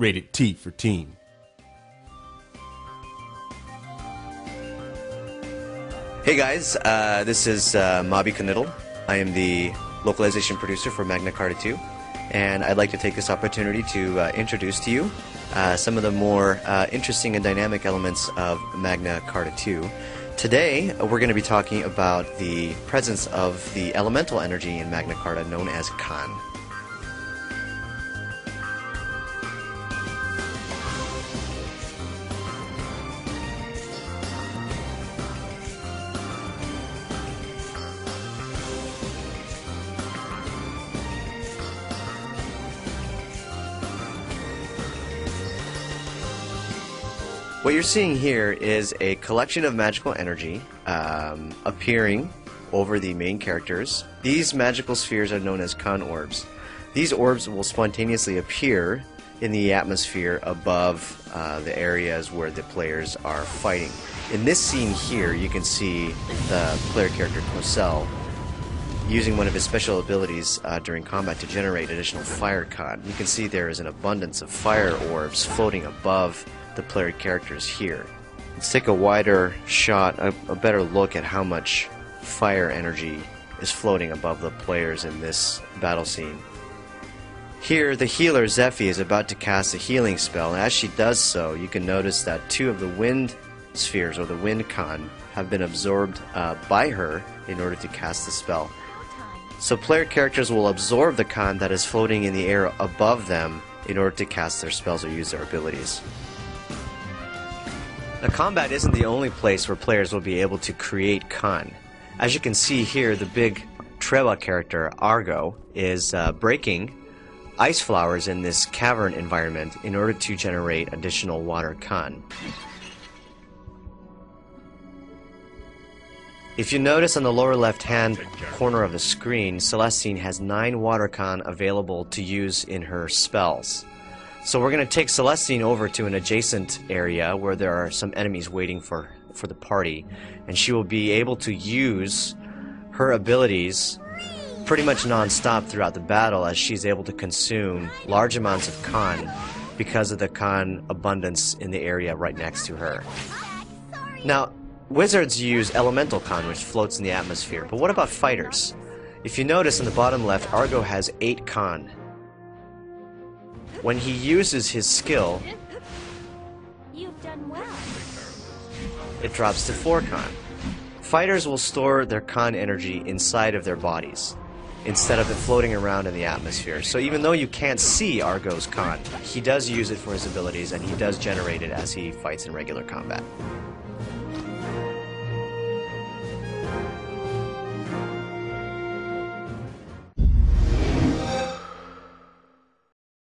Rated T for teen. Hey guys, this is Mobby Kniddle. I am the localization producer for Magnacarta 2, and I'd like to take this opportunity to introduce to you some of the more interesting and dynamic elements of Magnacarta 2. Today, we're going to be talking about the presence of the elemental energy in Magnacarta known as Kan. What you're seeing here is a collection of magical energy appearing over the main characters. These magical spheres are known as Kan orbs. These orbs will spontaneously appear in the atmosphere above the areas where the players are fighting. In this scene here, you can see the player character Kosel using one of his special abilities during combat to generate additional fire Kan. You can see there is an abundance of fire orbs floating above the player characters here. Let's take a wider shot, a better look at how much fire energy is floating above the players in this battle scene. Here, the healer Zephi is about to cast a healing spell, and as she does so, you can notice that two of the wind spheres, or the wind Kan, have been absorbed by her in order to cast the spell. So player characters will absorb the Kan that is floating in the air above them in order to cast their spells or use their abilities. Now, combat isn't the only place where players will be able to create Kan. As you can see here, the big Treba character, Argo, is breaking ice flowers in this cavern environment in order to generate additional water Kan. If you notice on the lower left-hand corner of the screen, Celestine has 9 water Kan available to use in her spells. So we're going to take Celestine over to an adjacent area where there are some enemies waiting for the party, and she will be able to use her abilities pretty much non-stop throughout the battle, as she's able to consume large amounts of Kan because of the Kan abundance in the area right next to her. Now, wizards use elemental Kan, which floats in the atmosphere, but what about fighters? If you notice in the bottom left, Argo has 8 Kan. When he uses his skill, You've done well. it drops to 4 Kan. Fighters will store their Kan energy inside of their bodies instead of it floating around in the atmosphere. So even though you can't see Argo's Kan, he does use it for his abilities, and he does generate it as he fights in regular combat.